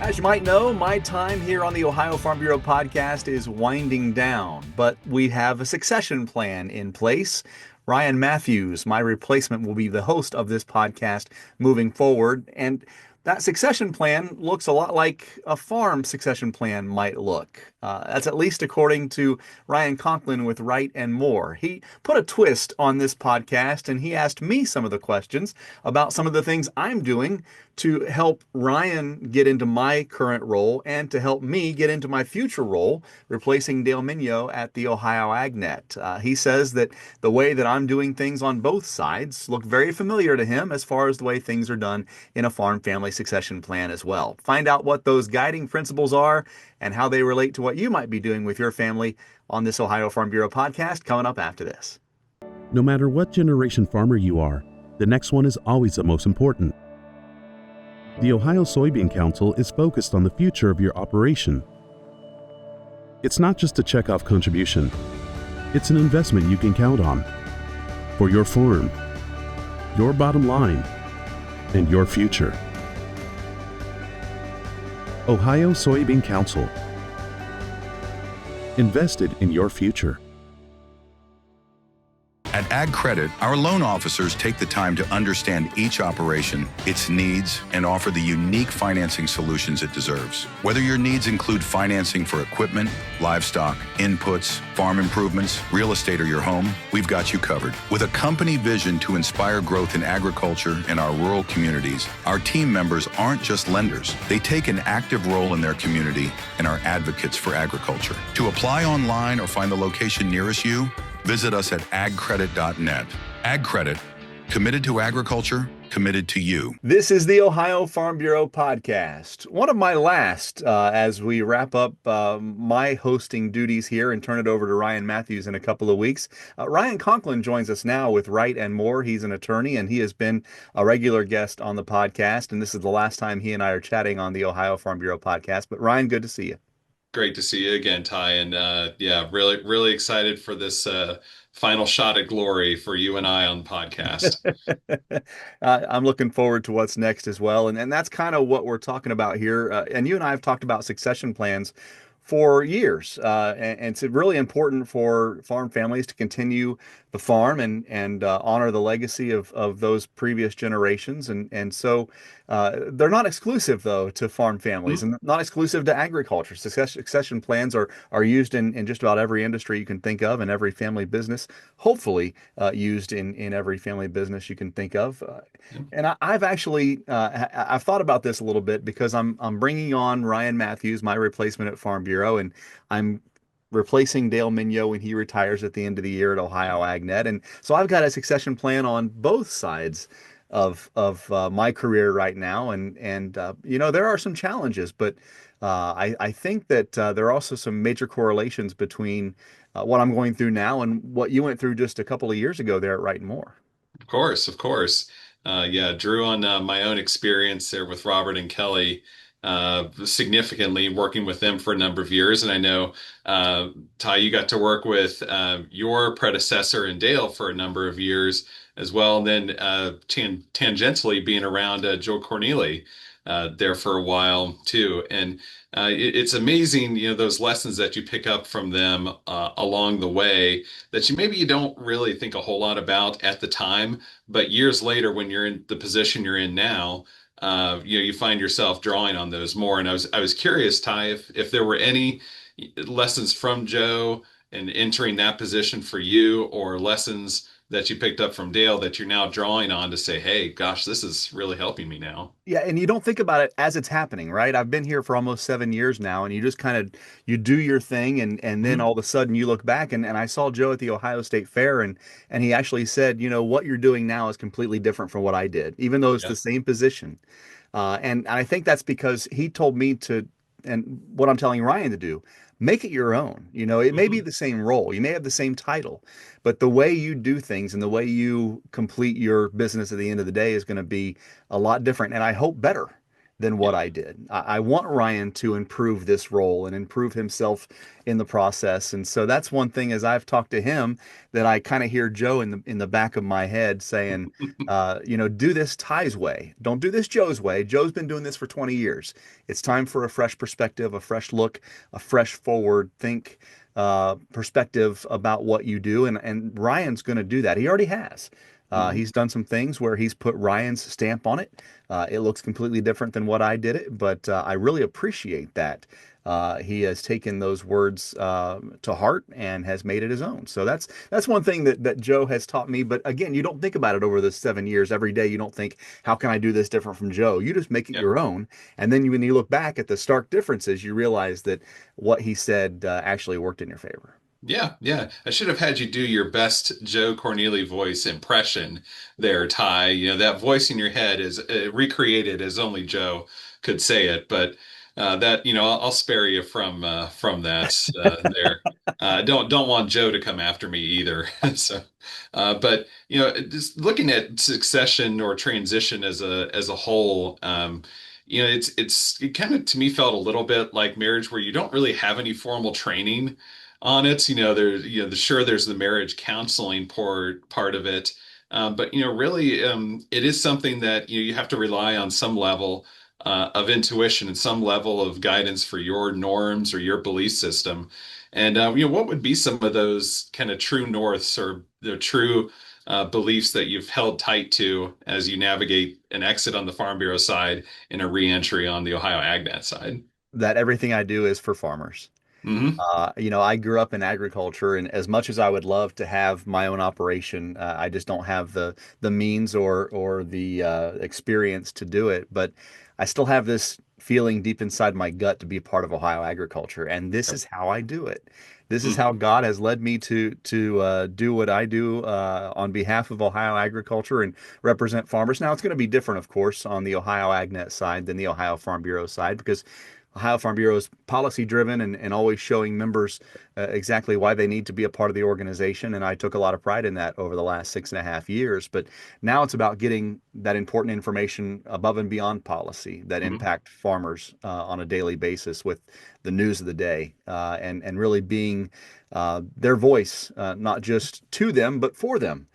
As you might know, my time here on the Ohio Farm Bureau podcast is winding down, but we have a succession plan in place. Ryan Matthews, my replacement, will be the host of this podcast moving forward. And that succession plan looks a lot like a farm succession plan might look. That's at least according to Ryan Conklin with Wright and Moore. He put a twist on this podcast and he asked me some of the questions about some of the things I'm doing to help Ryan get into my current role and to help me get into my future role, replacing Dale Mignot at the Ohio AgNet. He says that the way that I'm doing things on both sides look very familiar to him as far as the way things are done in a farm family succession plan as well. Find out what those guiding principles are and how they relate to what you might be doing with your family on this Ohio Farm Bureau podcast coming up after this. No matter what generation farmer you are, the next one is always the most important. The Ohio Soybean Council is focused on the future of your operation. It's not just a checkoff contribution. It's an investment you can count on for your farm, your bottom line, and your future. Ohio Soybean Council. Invested in your future. At Ag Credit, our loan officers take the time to understand each operation, its needs, and offer the unique financing solutions it deserves. Whether your needs include financing for equipment, livestock, inputs, farm improvements, real estate, or your home, we've got you covered. With a company vision to inspire growth in agriculture and our rural communities, our team members aren't just lenders. They take an active role in their community and are advocates for agriculture. To apply online or find the location nearest you, visit us at agcredit.net. Ag Credit, committed to agriculture, committed to you. This is the Ohio Farm Bureau podcast. One of my last as we wrap up my hosting duties here and turn it over to Ryan Matthews in a couple of weeks. Ryan Conklin joins us now with Wright and Moore. He's an attorney and he has been a regular guest on the podcast. And this is the last time he and I are chatting on the Ohio Farm Bureau podcast. But Ryan, good to see you. Great to see you again, Ty. And yeah, really excited for this final shot at glory for you and I on the podcast. I'm looking forward to what's next as well. And that's kind of what we're talking about here. And you and I have talked about succession plans for years. And it's really important for farm families to continue the farm and honor the legacy of those previous generations. And so they're not exclusive, though, to farm families and not exclusive to agriculture. Succession plans are used in just about every industry you can think of and every family business, hopefully used in every family business you can think of. And I've actually I've thought about this a little bit because I'm bringing on Ryan Matthews, my replacement at Farm Bureau, and I'm replacing Dale Mignot when he retires at the end of the year at Ohio AgNet. And so I've got a succession plan on both sides of my career right now. And you know, there are some challenges, but I think that there are also some major correlations between what I'm going through now and what you went through just a couple of years ago there at Wright and Moore. Of course, of course. Yeah, drew on my own experience there with Robert and Kelly significantly working with them for a number of years. And I know, Ty, you got to work with your predecessor and Dale for a number of years as well. And then tangentially being around Joe Corneli there for a while too. And it's amazing, you know, those lessons that you pick up from them along the way that you don't really think a whole lot about at the time, but years later when you're in the position you're in now, you find yourself drawing on those more. And I was curious, Ty, if there were any lessons from Joe and entering that position for you, or lessons that you picked up from Dale that you're now drawing on to say, hey, gosh, this is really helping me now. Yeah, and you don't think about it as it's happening, right? I've been here for almost 7 years now, and you just kind of you do your thing, and then all of a sudden you look back, and I saw Joe at the Ohio State Fair, and he actually said, you know, what you're doing now is completely different from what I did, even though it's the same position. And I think that's because he told me to, and what I'm telling Ryan to do, make it your own. You know, it may be the same role, you may have the same title, but the way you do things and the way you complete your business at the end of the day is going to be a lot different. And I hope better than Yeah. what I did. I want Ryan to improve this role and improve himself in the process. And so that's one thing as I've talked to him that I kind of hear Joe in the back of my head saying, do this Ty's way. Don't do this Joe's way. Joe's been doing this for 20 years. It's time for a fresh perspective, a fresh look, a fresh forward think perspective about what you do. And Ryan's going to do that. He already has. Mhm. He's done some things where he's put Ryan's stamp on it. It looks completely different than what I did it, but I really appreciate that. He has taken those words to heart and has made it his own. So that's one thing that Joe has taught me. But again, you don't think about it over the 7 years every day. You don't think, how can I do this different from Joe? You just make it Yeah. your own. And then when you look back at the stark differences, you realize that what he said actually worked in your favor. Yeah, yeah. I should have had you do your best Joe Corneli voice impression there, Ty. That voice in your head is recreated as only Joe could say it. But that, I'll spare you from that there. Don't want Joe to come after me either. So, but just looking at succession or transition as a whole, it kind of to me felt a little bit like marriage, where you don't really have any formal training on it. There's the marriage counseling part of it. But really, it is something that you have to rely on some level of intuition and some level of guidance for your norms or your belief system. And what would be some of those kind of true norths or the true beliefs that you've held tight to as you navigate an exit on the Farm Bureau side and a reentry on the Ohio AgNet side? That everything I do is for farmers. Hmm. I grew up in agriculture, and as much as I would love to have my own operation, I just don't have the means or the experience to do it. But I still have this feeling deep inside my gut to be a part of Ohio agriculture, and this Yep. is how I do it. This is how Mhm. God has led me to do what I do on behalf of Ohio agriculture and represent farmers. Now it's going to be different, of course, on the Ohio AgNet side than the Ohio Farm Bureau side because Ohio Farm Bureau is policy driven and always showing members exactly why they need to be a part of the organization. And I took a lot of pride in that over the last 6.5 years. But now it's about getting that important information above and beyond policy that Mhm. impact farmers on a daily basis with the news of the day and really being their voice, not just to them, but for them.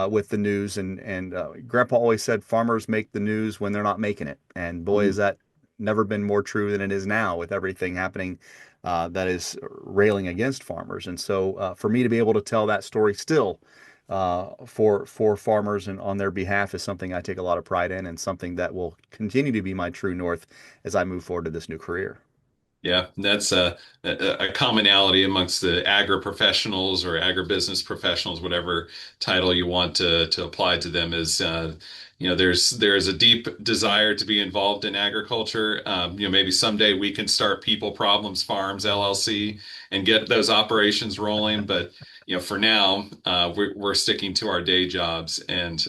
With the news and Grandpa always said farmers make the news when they're not making it, and boy is Mhm. that never been more true than it is now with everything happening that is railing against farmers. And so, for me to be able to tell that story still for farmers and on their behalf is something I take a lot of pride in, and something that will continue to be my true north as I move forward to this new career. Yeah, that's a commonality amongst the agri-professionals or agribusiness professionals, whatever title you want to apply to them is, there's a deep desire to be involved in agriculture. Maybe someday we can start People Problems Farms LLC and get those operations rolling. But, for now, we're sticking to our day jobs and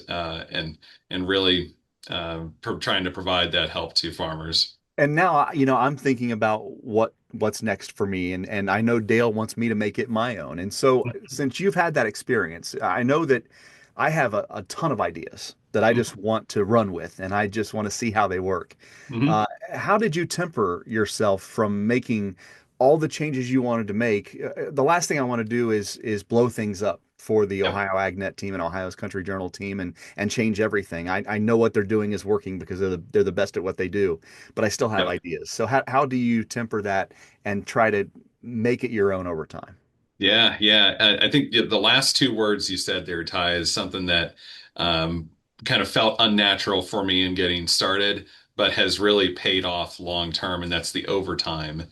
really trying to provide that help to farmers. And now, I'm thinking about what's next for me, and I know Dale wants me to make it my own. And so, since you've had that experience, I know that I have a ton of ideas that I just want to run with, and I just want to see how they work. Mhm. Uh, how did you temper yourself from making all the changes you wanted to make? The last thing I want to do is blow things up for the Yep. Ohio AgNet team and Ohio's Country Journal team and change everything. I know what they're doing is working because they're the best at what they do, but I still have Yep. ideas. So how do you temper that and try to make it your own over time? Yeah, yeah. I think the last two words you said there, Ty, is something that um, kind of felt unnatural for me in getting started, but has really paid off long term, and that's the overtime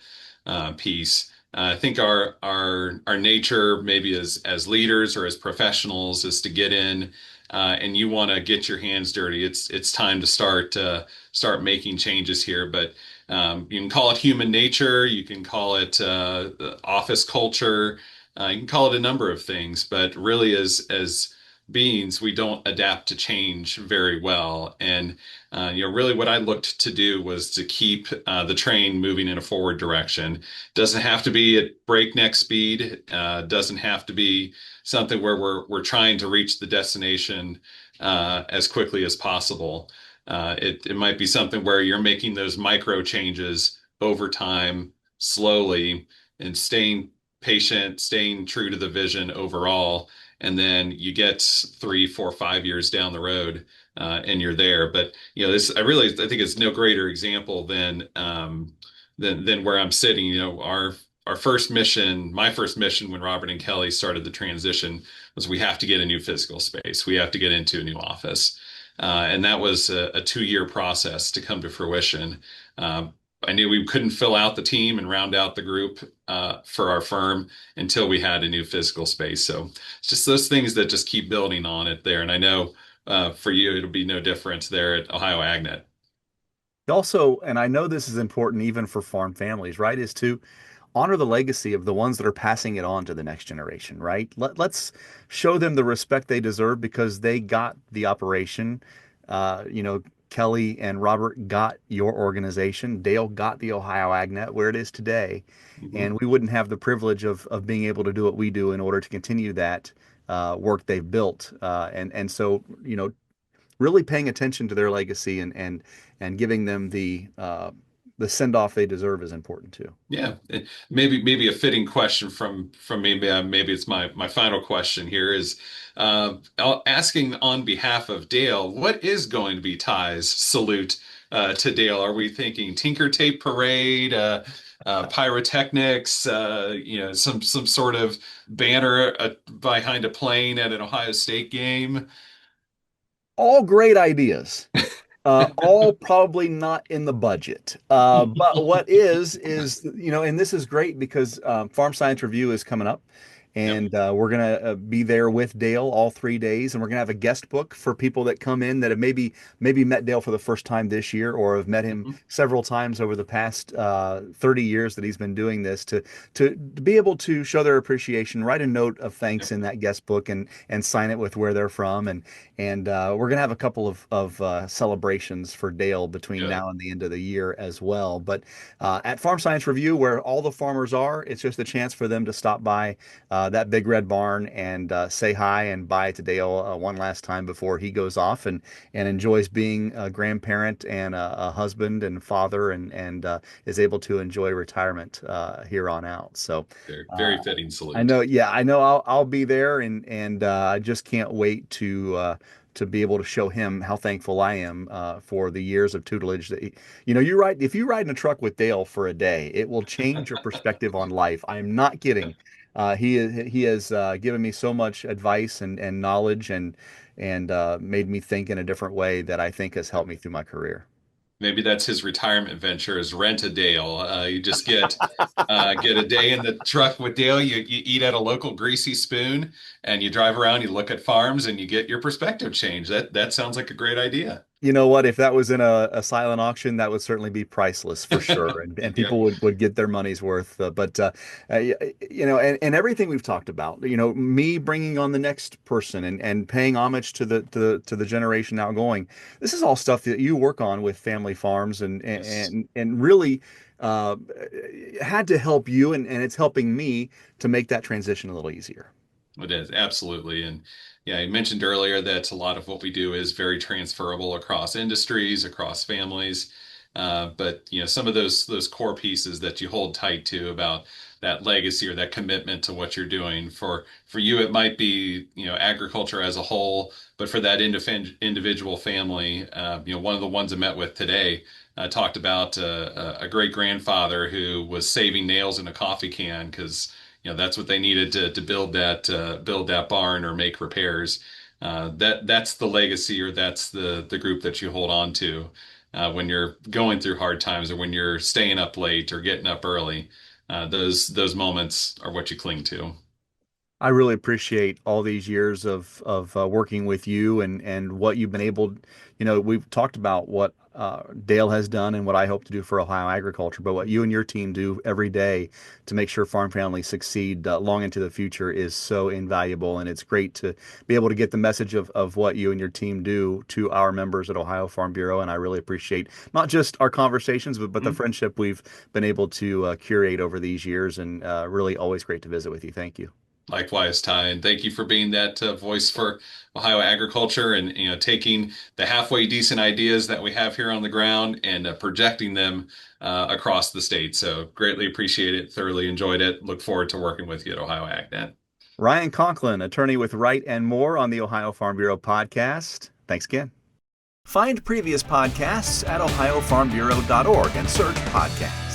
piece. I think our nature, maybe as leaders or as professionals, is to get in and you want to get your hands dirty. It's time to start making changes here, but you can call it human nature, you can call it the office culture. You can call it a number of things, but really, as beings, we don't adapt to change very well. And really, what I looked to do was to keep the train moving in a forward direction. Doesn't have to be at breakneck speed. Doesn't have to be something where we're trying to reach the destination as quickly as possible. It might be something where you're making those micro changes over time, slowly, and staying patient, staying true to the vision overall. And then you get 3, 4, 5 years down the road, and you're there. But this I think it's no greater example than where I'm sitting. Our first mission, my first mission when Robert and Kelly started the transition was we have to get a new physical space. We have to get into a new office. And that was a 2 year process to come to fruition. Uh, I knew we couldn't fill out the team and round out the group for our firm until we had a new physical space. So it's just those things that just keep building on it there. And I know for you, it'll be no different there at Ohio AgNet. Also, and I know this is important even for farm families, right, is to honor the legacy of the ones that are passing it on to the next generation, right? Let's show them the respect they deserve because they got the operation. Kelly and Robert got your organization. Dale got the Ohio AgNet where it is today. Mhm. And we wouldn't have the privilege of being able to do what we do in order to continue that work they've built. And so, really paying attention to their legacy and giving them the send off they deserve is important too. Yeah, maybe a fitting question from me. Maybe it's my final question here is asking on behalf of Dale, what is going to be Ty's salute to Dale? Are we thinking Tinker Tape Parade, pyrotechnics, some sort of banner behind a plane at an Ohio State game? All great ideas. All probably not in the budget. But what is, and this is great because Farm Science Review is coming up. Yep. And we're going to be there with Dale all 3 days. And we're going to have a guest book for people that come in that have maybe met Dale for the first time this year or have met him Mhm. several times over the past 30 years that he's been doing this to be able to show their appreciation, write a note of thanks Yep. in that guest book and sign it with where they're from. And we're going to have a couple of celebrations for Dale between Good. now and the end of the year as well. But at Farm Science Review, where all the farmers are, it's just a chance for them to stop by that big red barn and say hi and bye to Dale one last time before he goes off and enjoys being a grandparent and a husband and father and is able to enjoy retirement here on out. So Very, uh, very fitting I salute. know, yeah, I know I'll be there and I just can't wait to be able to show him how thankful I am for the years of tutelage that if you ride in a truck with Dale for a day, it will change your perspective on life. I'm not kidding. He has given me so much advice and knowledge and made me think in a different way that I think has helped me through my career. Maybe that's his retirement venture is rent a Dale. You just get a day in the truck with Dale. You eat at a local greasy spoon, and you drive around. You look at farms, and you get your perspective changed. That sounds like a great idea. You know what? If that was in a silent auction, that would certainly be priceless for sure, and Yeah. people would get their money's worth. And everything we've talked about, me bringing on the next person and paying homage to the generation outgoing. This is all stuff that you work on with family farms Yes. and really uh, had to help you, and it's helping me to make that transition a little easier. It is absolutely, and yeah, I mentioned earlier that a lot of what we do is very transferable across industries, across families. But some of those core pieces that you hold tight to about that legacy or that commitment to what you're doing. For you, it might be agriculture as a whole, but for that individual family, one of the ones I met with today talked about a great grandfather who was saving nails in a coffee can because that's what they needed to build that barn or make repairs. That's the legacy or that's the group that you hold on to when you're going through hard times or when you're staying up late or getting up early. Those moments are what you cling to. I really appreciate all these years of working with you and what you've been able. We've talked about what Dale has done and what I hope to do for Ohio agriculture, but what you and your team do every day to make sure farm families succeed long into the future is so invaluable. And it's great to be able to get the message of what you and your team do to our members at Ohio Farm Bureau. And I really appreciate not just our conversations, but the Mhm. friendship we've been able to curate over these years. And really always great to visit with you. Thank you. Likewise, Ty, and thank you for being that voice for Ohio agriculture, and taking the halfway decent ideas that we have here on the ground and projecting them across the state. So greatly appreciate it. Thoroughly enjoyed it. Look forward to working with you at Ohio AgNet. Ryan Conklin, attorney with Wright and Moore on the Ohio Farm Bureau podcast. Thanks again. Find previous podcasts at ohiofarmbureau.org and search podcasts.